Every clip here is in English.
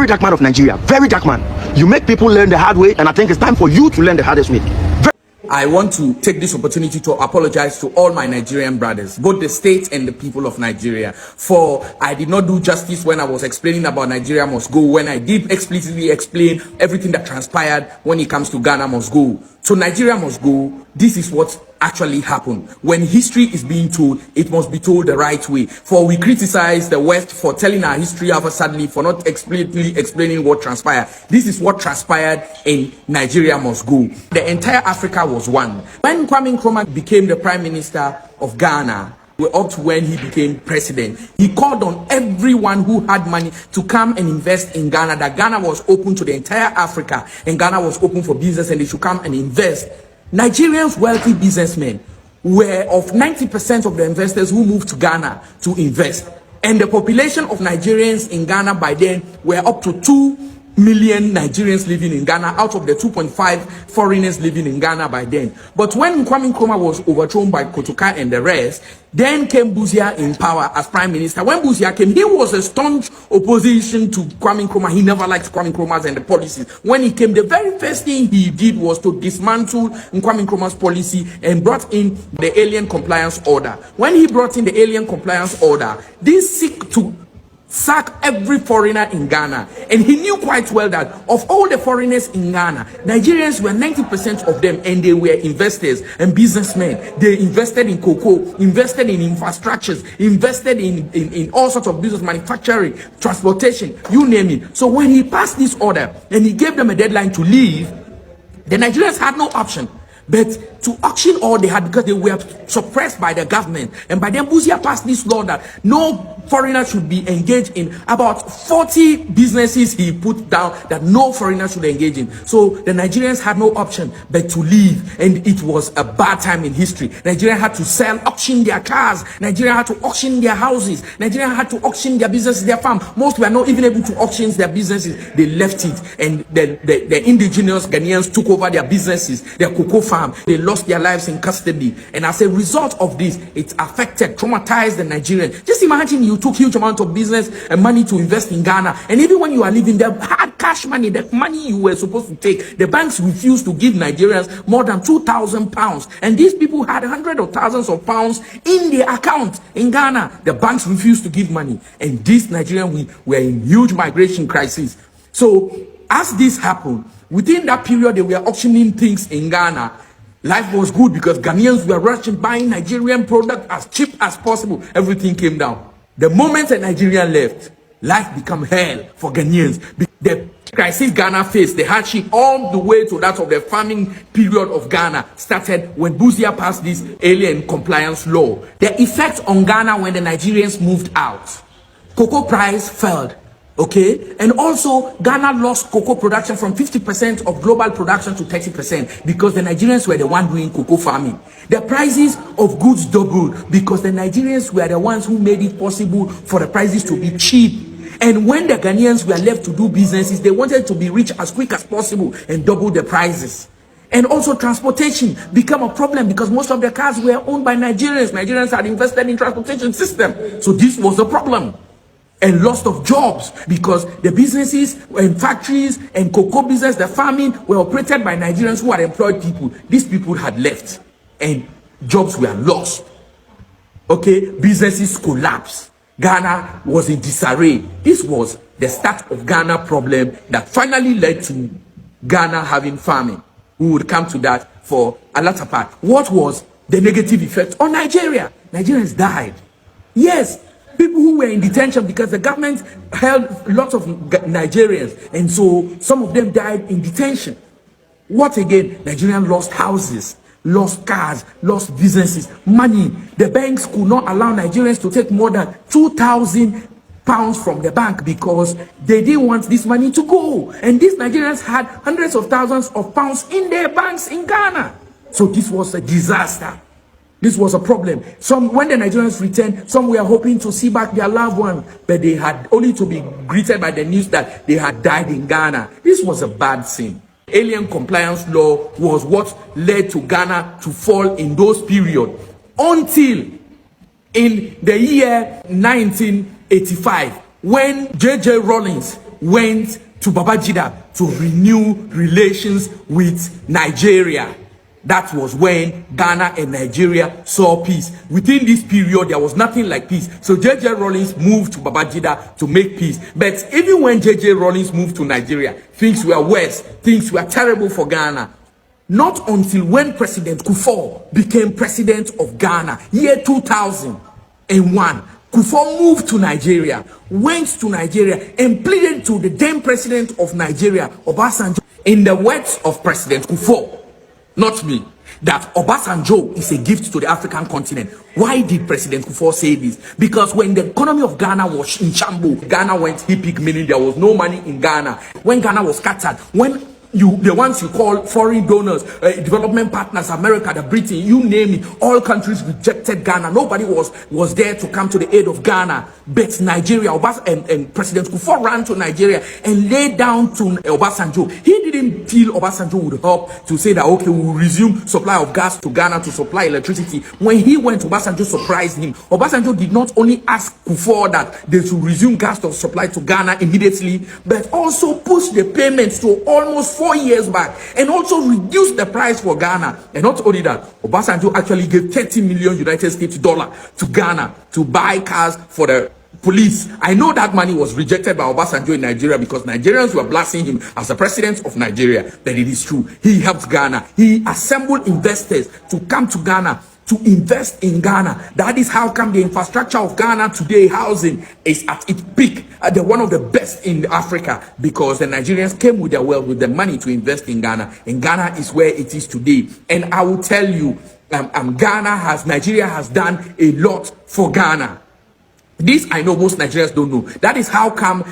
very dark man of Nigeria, very dark man. You make people learn the hard way, and I think it's time for you to learn the hardest way. I want to take this opportunity to apologize to all my Nigerian brothers, both the state and the people of Nigeria, for I did not do justice when I was explaining about Nigeria must go, when I did explicitly explain everything that transpired when it comes to Ghana must go. So Nigeria must go. This is what actually happened. When history is being told, it must be told the right way. For we criticize the West for telling our history sadly for not explicitly explaining what transpired. This is what transpired in Nigeria must go. The entire Africa was one. When Kwame Nkrumah became the Prime Minister of Ghana, up to when he became president, he called on everyone who had money to come and invest in Ghana, that Ghana was open to the entire Africa and Ghana was open for business and they should come and invest. Nigerians, wealthy businessmen, were of 90% of the investors who moved to Ghana to invest. And the population of Nigerians in Ghana by then were up to 2 million Nigerians living in Ghana out of the 2.5 foreigners living in Ghana by then. But when Kwame Nkrumah was overthrown by Kotoka and the rest, then came Busia in power as Prime Minister. When Busia came, he was a staunch opposition to Kwame Nkrumah. He never liked Kwame Nkrumah and the policies. When he came, the very first thing he did was to dismantle Kwame Nkrumah's policy and brought in the Alien Compliance Order. When he brought in the Alien Compliance Order, this seek to sack every foreigner in Ghana, and he knew quite well that of all the foreigners in Ghana, Nigerians were 90% of them, and they were investors and businessmen. They invested in cocoa, invested in infrastructures, invested in all sorts of business, manufacturing, transportation, you name it. So when he passed this order and he gave them a deadline to leave, the Nigerians had no option but to auction all they had, because they were suppressed by the government. And by then Busia passed this law that no foreigner should be engaged in. About 40 businesses he put down that no foreigner should engage in. So the Nigerians had no option but to leave, and it was a bad time in history. Nigeria had to auction their cars. Nigeria had to auction their houses. Nigeria had to auction their businesses, their farm. Most were not even able to auction their businesses. They left it, and the indigenous Ghanaians took over their businesses, their cocoa farm. They lost their lives in custody, and as a result of this, it affected, traumatized the Nigerians. Just imagine you took huge amount of business and money to invest in Ghana, and even when you are leaving, the hard cash money, the money you were supposed to take, the banks refused to give Nigerians more than £2,000, and these people had hundreds of thousands of pounds in their account in Ghana. The banks refused to give money, and these Nigerians were in huge migration crisis. So as this happened, within that period, they were auctioning things in Ghana. Life was good because Ghanaians were rushing, buying Nigerian product as cheap as possible. Everything came down. The moment a Nigerian left, life became hell for Ghanaians. The crisis Ghana faced, the hardship all the way to that of the farming period of Ghana started when Busia passed this alien compliance law. The effect on Ghana when the Nigerians moved out, cocoa price fell. Okay, and also Ghana lost cocoa production from 50% of global production to 30% because the Nigerians were the one doing cocoa farming. The prices of goods doubled because the Nigerians were the ones who made it possible for the prices to be cheap. And when the Ghanaians were left to do businesses, they wanted to be rich as quick as possible and double the prices. And also transportation became a problem because most of the cars were owned by Nigerians. Nigerians had invested in transportation system, so this was a problem. And loss of jobs because the businesses and factories and cocoa business, the farming, were operated by Nigerians who had employed people. These people had left and jobs were lost. Okay, businesses collapsed. Ghana was in disarray. This was the start of Ghana problem that finally led to Ghana having farming. We would come to that for a latter part. What was the negative effect on Nigeria? Nigerians died. Yes. People who were in detention because the government held lots of Nigerians, and so some of them died in detention. What again? Nigerians lost houses, lost cars, lost businesses, money. The banks could not allow Nigerians to take more than £2,000 from the bank because they didn't want this money to go. And these Nigerians had hundreds of thousands of pounds in their banks in Ghana. So this was a disaster. This was a problem. When the Nigerians returned, some were hoping to see back their loved one, but they had only to be greeted by the news that they had died in Ghana. This was a bad thing. Alien compliance law was what led to Ghana to fall in those periods until in the year 1985, when J.J. Rawlings went to Babangida to renew relations with Nigeria. That was when Ghana and Nigeria saw peace. Within this period, there was nothing like peace. So J.J. Rawlings moved to Babangida to make peace. But even when J.J. Rawlings moved to Nigeria, things were worse. Things were terrible for Ghana. Not until when President Kufuor became president of Ghana, year 2001, Kufuor moved to Nigeria, went to Nigeria, and pleaded to the then president of Nigeria, Obasanjo, in the words of President Kufuor, not me, that Obasanjo is a gift to the African continent. Why did President Kufuor say this? Because when the economy of Ghana was in shambles, Ghana went hippie, meaning there was no money in Ghana. When Ghana was scattered, when the ones you call foreign donors, development partners, America, the Britain, you name it, all countries rejected Ghana. Nobody was there to come to the aid of Ghana. But Nigeria, and President Kufuor ran to Nigeria and laid down to Obasanjo. He didn't feel Obasanjo would help to say that, okay, we'll resume supply of gas to Ghana to supply electricity. When he went, Obasanjo surprised him. Obasanjo did not only ask Kufuor that they should resume gas to supply to Ghana immediately, but also push the payments to almost 4 years back, and also reduce the price for Ghana. And not only that, Obasanjo actually gave 30 million United States dollar to Ghana to buy cars for the police. I know that money was rejected by Obasanjo in Nigeria because Nigerians were blasting him as the president of Nigeria. But it is true. He helped Ghana. He assembled investors to come to Ghana to invest in Ghana. That is how come the infrastructure of Ghana today, housing, is at its peak. They're one of the best in Africa because the Nigerians came with their wealth, with the money to invest in Ghana. And Ghana is where it is today. And I will tell you, Nigeria has done a lot for Ghana. This I know most Nigerians don't know. That is how come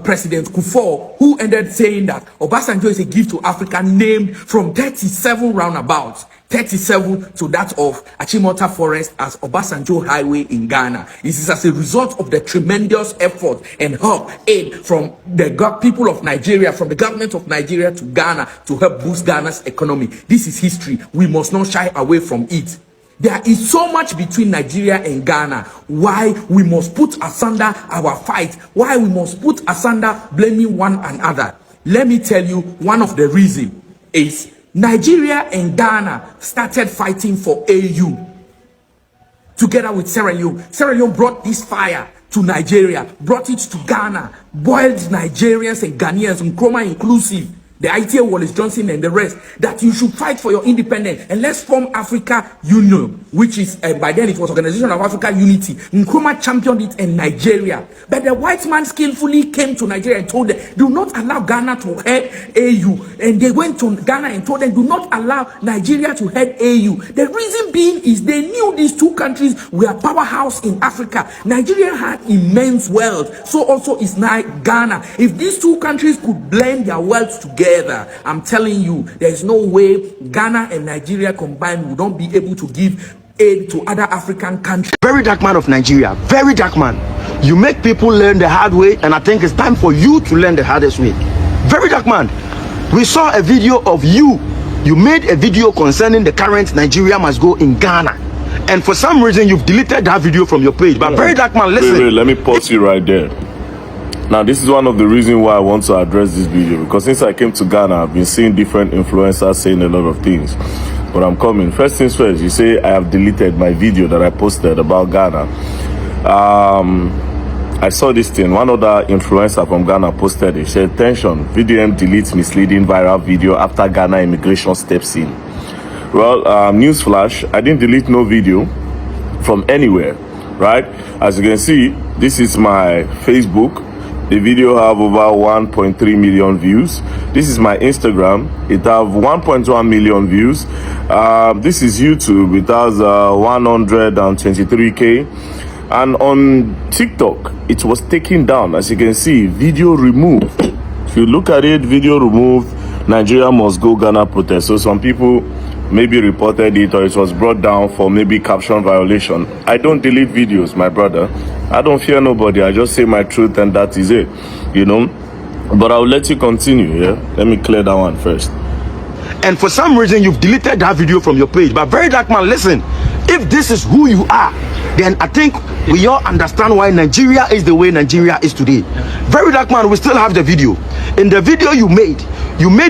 President Kufuor, who ended saying that Obasanjo is a gift to Africa, named from 37 roundabouts, 37 to that of Achimota Forest as Obasanjo Highway in Ghana. This is as a result of the tremendous effort and help, aid from the people of Nigeria, from the government of Nigeria to Ghana to help boost Ghana's economy. This is history. We must not shy away from it. There is so much between Nigeria and Ghana. Why we must put asunder our fight. Why we must put asunder blaming one another. Let me tell you, one of the reasons is Nigeria and Ghana started fighting for AU together with Sierra Leone. Sierra Leone brought this fire to Nigeria, brought it to Ghana, boiled Nigerians and Ghanaians, Nkrumah inclusive, the ITA Wallace Johnson and the rest, that you should fight for your independence and let's form Africa Union, which is by then it was Organization of Africa Unity. Nkrumah championed it in Nigeria, but the white man skillfully came to Nigeria and told them, do not allow Ghana to head AU. And they went to Ghana and told them, do not allow Nigeria to head AU. The reason being is they knew these two countries were a powerhouse in Africa. Nigeria had immense wealth, so also is Ghana. If these two countries could blend their wealth together, I'm telling you, there is no way Ghana and Nigeria combined would not be able to give aid to other African countries. Very dark man of Nigeria, very dark man. You make people learn the hard way, and I think it's time for you to learn the hardest way. Very dark man. We saw a video of you. You made a video concerning the current Nigeria must go in Ghana. And for some reason, you've deleted that video from your page. But very dark man, listen. Wait, let me pause you right there. Now, this is one of the reasons why I want to address this video, because since I came to Ghana, I've been seeing different influencers saying a lot of things. But I'm coming. First things first, you say I have deleted my video that I posted about Ghana. I saw this thing. One other influencer from Ghana posted it. She said, "Attention, VDM deletes misleading viral video after Ghana immigration steps in." Well, newsflash, I didn't delete no video from anywhere, right? As you can see, this is my Facebook. The video have over 1.3 million views. This is my Instagram. It have 1.1 million views. This is YouTube. It has 123K. And on TikTok, it was taken down. As you can see, video removed. If you look at it, video removed. Nigeria must go Ghana protest. So some people maybe reported it, or it was brought down for maybe caption violation. I don't delete videos, my brother. I don't fear nobody. I just say my truth, and that is it, you know. But I'll let you continue. Yeah, let me clear that one first. And for some reason, you've deleted that video from your page. But very dark man, listen. If if this is who you are, then I think we all understand why Nigeria is the way Nigeria is today. Very dark man, we still have the video. In the video you made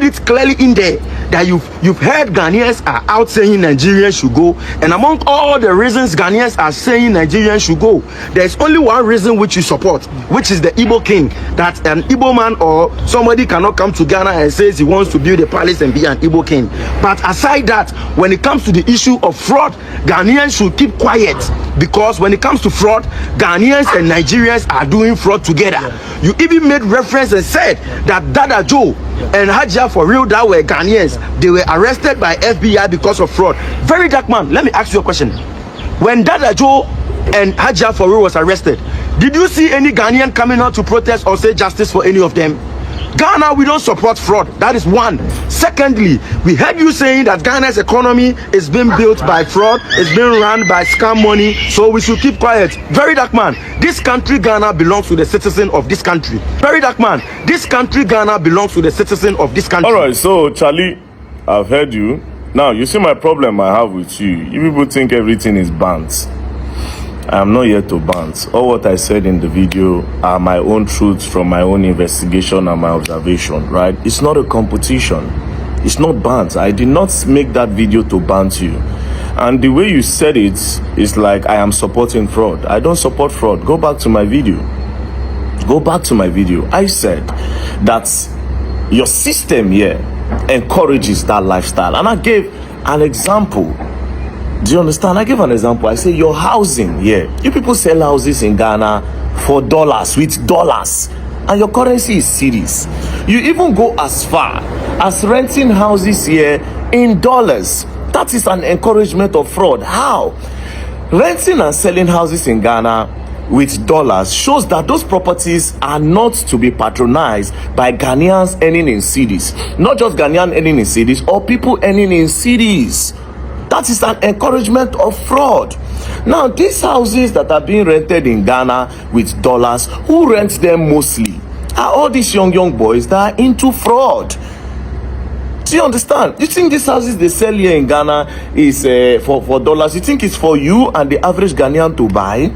it clearly in there that you've heard Ghanaians are out saying Nigerians should go, and among all the reasons Ghanaians are saying Nigerians should go, there's only one reason which you support, which is the Igbo king, that an Igbo man or somebody cannot come to Ghana and says he wants to build a palace and be an Igbo king. But aside that, when it comes to the issue of fraud, Ghanaians should keep quiet, because when it comes to fraud, Ghanaians and Nigerians are doing fraud together. You even made reference and said that Dada Joe and Hajia for real that were Ghanaians, they were arrested by FBI because of fraud. Very dark man, let me ask you a question. When Dada Joe and Hajia for real was arrested, did you see any Ghanaian coming out to protest or say justice for any of them? Ghana, we don't support fraud. That is one. Secondly, we heard you saying that Ghana's economy is being built by fraud, it's being run by scam money, so we should keep quiet. Very dark man, this country Ghana belongs to the citizen of this country. Very dark man, this country Ghana belongs to the citizen of this country. All right, so Charlie, I've heard you. Now, you see my problem I have with you. You people think everything is banned. I am not here to bant. All what I said in the video are my own truths from my own investigation and my observation, right? It's not a competition. It's not bant. I did not make that video to bant you. And the way you said it is like I am supporting fraud. I don't support fraud. Go back to my video. Go back to my video. I said that your system here encourages that lifestyle. And I gave an example. Do you understand? I give an example. I say your housing here. You people sell houses in Ghana for dollars, with dollars. And your currency is cedis. You even go as far as renting houses here in dollars. That is an encouragement of fraud. How? Renting and selling houses in Ghana with dollars shows that those properties are not to be patronized by Ghanaians earning in cedis. Not just Ghanaian earning in cedis or people earning in cedis. That is an encouragement of fraud. Now, these houses that are being rented in Ghana with dollars, who rents them mostly are all these young boys that are into fraud. Do you understand? You think these houses they sell here in Ghana is for dollars? You think it's for you and the average Ghanaian to buy?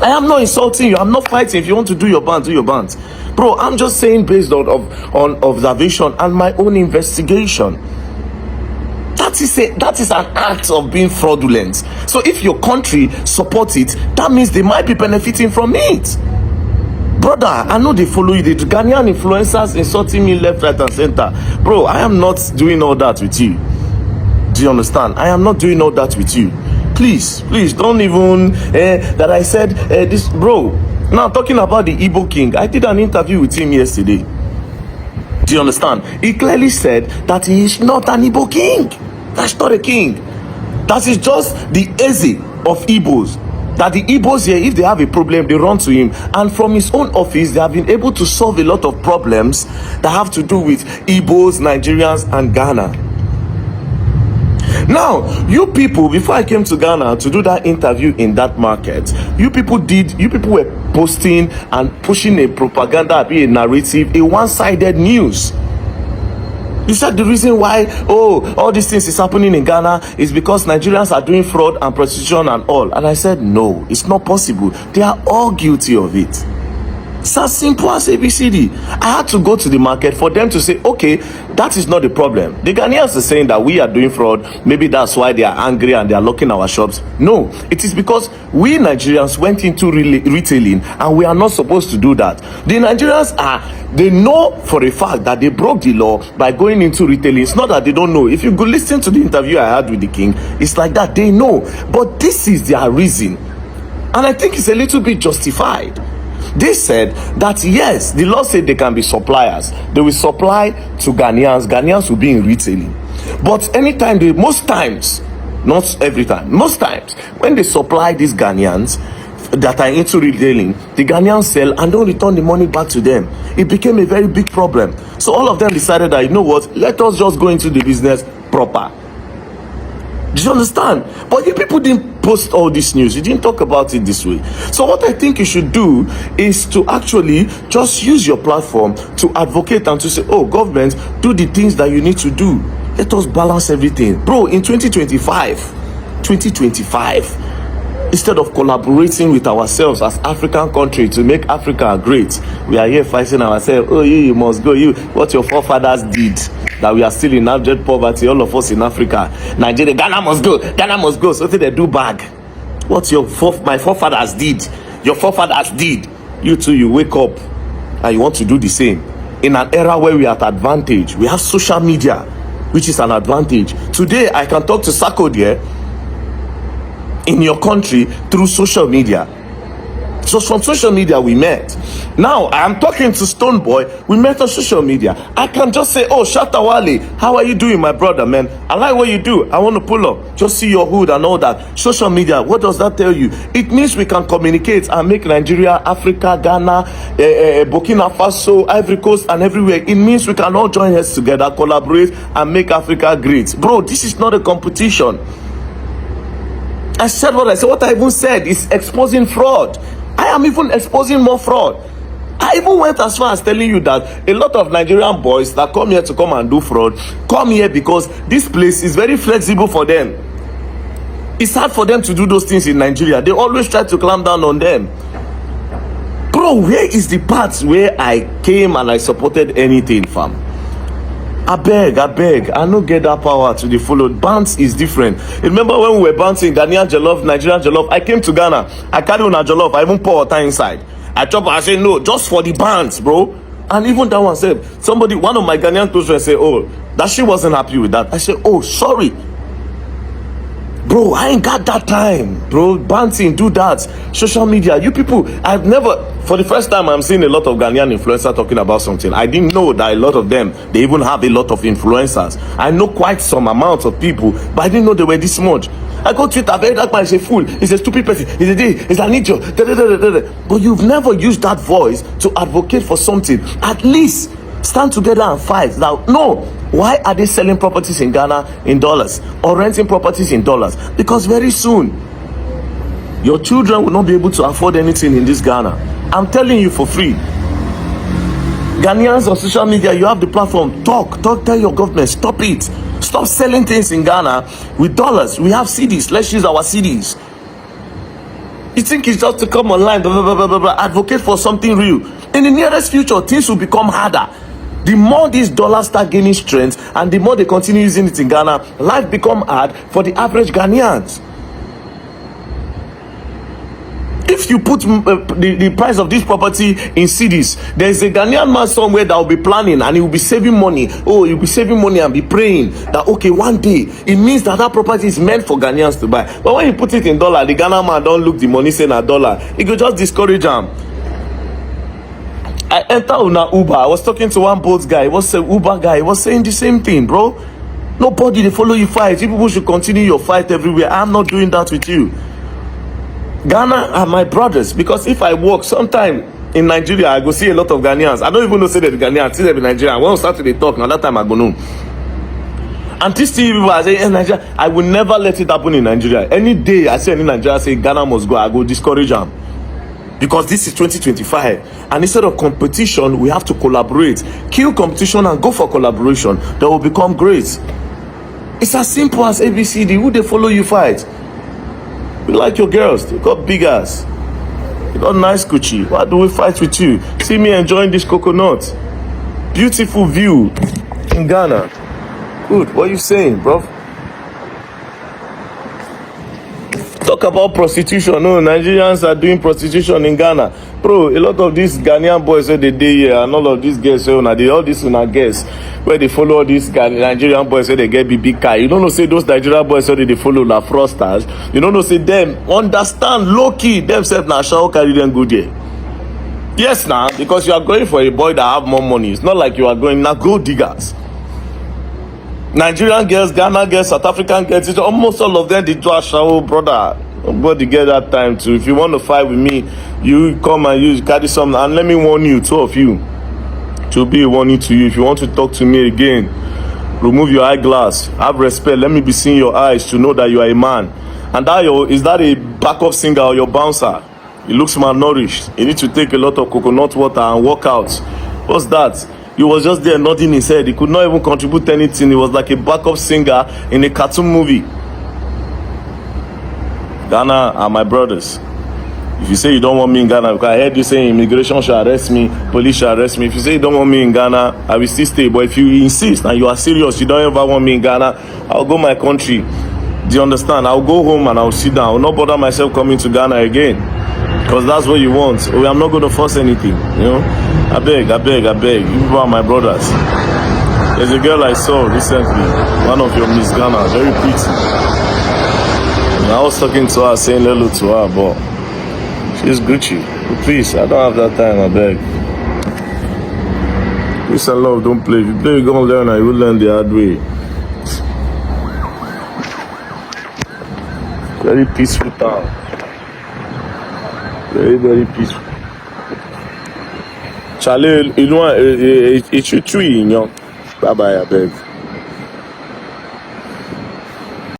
I am not insulting you. I'm not fighting. If you want to do your band, do your band. Bro, I'm just saying based on observation and my own investigation. That is an act of being fraudulent. So if your country supports it, that means they might be benefiting from it. Brother, I know they follow you. The Ghanaian influencers insulting me left, right, and center. Bro, I am not doing all that with you. Do you understand? I am not doing all that with you. Please, don't even that I said this, bro. Now talking about the Igbo king, I did an interview with him yesterday. Do you understand? He clearly said that he is not an Igbo king. That's not a king. That is just the Eze of Igbos. That the Igbos here, if they have a problem, they run to him. And from his own office, they have been able to solve a lot of problems that have to do with Igbos, Nigerians, and Ghana. Now, you people, before I came to Ghana to do that interview in that market, you people were posting and pushing a propaganda, a narrative, a one-sided news. You said the reason why, all these things is happening in Ghana is because Nigerians are doing fraud and prostitution and all. And I said, no, it's not possible. They are all guilty of it. It's as simple as ABCD. I had to go to the market for them to say, okay, that is not the problem. The Ghanaians are saying that we are doing fraud. Maybe that's why they are angry and they are locking our shops. No, it is because we Nigerians went into retailing and we are not supposed to do that. The Nigerians they know for a fact that they broke the law by going into retailing. It's not that they don't know. If you go listen to the interview I had with the king, it's like that. They know. But this is their reason. And I think it's a little bit justified. They said that yes, the law said they can be suppliers. They will supply to Ghanaians. Ghanaians will be in retailing. But anytime most times, not every time, most times, when they supply these Ghanaians that are into retailing, the Ghanaians sell and don't return the money back to them. It became a very big problem. So all of them decided that, you know what, let us just go into the business proper. Do you understand? But you people didn't post all this news. You didn't talk about it this way. So what I think you should do is to actually just use your platform to advocate and to say, oh, government, do the things that you need to do. Let us balance everything. Bro, in 2025, 2025. Instead of collaborating with ourselves as African country to make Africa great, we are here fighting ourselves. Oh, you must go. You, what your forefathers did, that we are still in abject poverty, all of us in Africa. Nigeria, Ghana must go. Ghana must go. So they do bag. What my forefathers did, your forefathers did. You too, you wake up and you want to do the same. In an era where we are at advantage, we have social media, which is an advantage. Today, I can talk to Sako there in your country through social media. So from social media we met. Now I am talking to Stoneboy. We met on social media. I can just say, oh, Shatawale, how are you doing, my brother, man? I like what you do. I want to pull up, just see your hood and all that. Social media, what does that tell you? It means we can communicate and make Nigeria, Africa, Ghana, Burkina Faso, Ivory Coast, and everywhere. It means we can all join heads together, collaborate, and make Africa great. Bro, this is not a competition. I said what I said. What I even said is exposing fraud. I am even exposing more fraud. I even went as far as telling you that a lot of Nigerian boys that come here to come and do fraud come here because this place is very flexible for them. It's hard for them to do those things in Nigeria. They always try to clamp down on them. Bro, where is the part where I came and I supported anything, fam? I beg, I don't get that power to the followed. Bounce is different. Remember when we were bouncing Ghanaian jollof, Nigerian jollof? I came to Ghana, I carry on a jollof, I even pour water inside. I chop, I say no, just for the bounce, bro. And even that one said, one of my Ghanaian close friends said, oh, that she wasn't happy with that. I said, oh, sorry. Bro, I ain't got that time, bro. Bouncing, do that. Social media, you people, I've never, for the first time, I'm seeing a lot of Ghanaian influencers talking about something. I didn't know that a lot of them, they even have a lot of influencers. I know quite some amount of people, but I didn't know they were this much. I go to Twitter, very that man is a fool, he's a stupid person, he's a day, he's an idiot, but you've never used that voice to advocate for something. At least stand together and fight. Now, no. Why are they selling properties in Ghana in dollars or renting properties in dollars? Because very soon, your children will not be able to afford anything in this Ghana. I'm telling you for free. Ghanaians on social media, you have the platform. Talk, tell your government, stop it. Stop selling things in Ghana with dollars. We have CDs. Let's use our CDs. You think it's just to come online, advocate for something real. In the nearest future, things will become harder. The more these dollars start gaining strength and the more they continue using it in Ghana, life become hard for the average Ghanaians. If you put the price of this property in cities, there is a Ghanaian man somewhere that will be planning and he will be saving money. Oh, he'll be saving money and be praying that, okay, one day, it means that that property is meant for Ghanaians to buy. But when you put it in dollar, the Ghana man don't look the money saying a dollar. It could just discourage him. I entered on a Uber. I was talking to one boat guy. He was an Uber guy. He was saying the same thing, bro. Nobody they follow you fight. You people should continue your fight everywhere. I'm not doing that with you. Ghana are my brothers, because if I walk sometime in Nigeria, I go see a lot of Ghanaians. I don't even know say they're Ghanaians. See them in Nigeria. When we start to talk, now that time I go know. And this thing people are saying in Nigeria, I will never let it happen in Nigeria. Any day I see any Nigeria say Ghana must go, I go discourage them. Because this is 2025, and instead of competition, we have to collaborate. Kill competition and go for collaboration. That will become great. It's as simple as ABCD. Who they follow you fight? You like your girls, they got big ass, they got nice Gucci. Why do we fight with you? See me enjoying this coconut, beautiful view in Ghana. Good. What are you saying, bro? Talk about prostitution. No, Nigerians are doing prostitution in Ghana. Bro, a lot of these Ghanaian boys say they day here, and all of these girls say, all these girls where they follow all these Nigerian boys say they get big car. You don't know, say those Nigerian boys say they follow la fraudsters. You don't know, say them understand low key themselves now shall carry them good here. Yes, now because you are going for a boy that have more money. It's not like you are going now gold diggers. Nigerian girls, Ghana girls, South African girls, it's almost all of them they do a shower, brother. Nobody get that time too. If you want to fight with me, you come and you carry something. And let me warn you, two of you, to be a warning to you. If you want to talk to me again, remove your eyeglass. Have respect. Let me be seeing your eyes to know that you are a man. And that is that a backup singer or your bouncer? He looks malnourished. You need to take a lot of coconut water and work out. What's that? He was just there nodding his head. He could not even contribute anything. He was like a backup singer in a cartoon movie. Ghana are my brothers. If you say you don't want me in Ghana, because I heard you saying immigration should arrest me, police should arrest me. If you say you don't want me in Ghana, I will still stay. But if you insist and you are serious, you don't ever want me in Ghana, I'll go my country. Do you understand? I'll go home and I'll sit down. I will not bother myself coming to Ghana again. Because that's what you want. I'm not going to force anything, you know. I beg. You people are my brothers. There's a girl I saw recently, one of your Miss Ghana, very pretty. And I was talking to her, saying hello to her, but she's Gucci. Please, I don't have that time, I beg. Peace and love, don't play. If you play, you're going to learn, and you will learn the hard way. Very peaceful town. Very, very peaceful. Charlie, you know, it's tree, you know. Bye bye, I beg.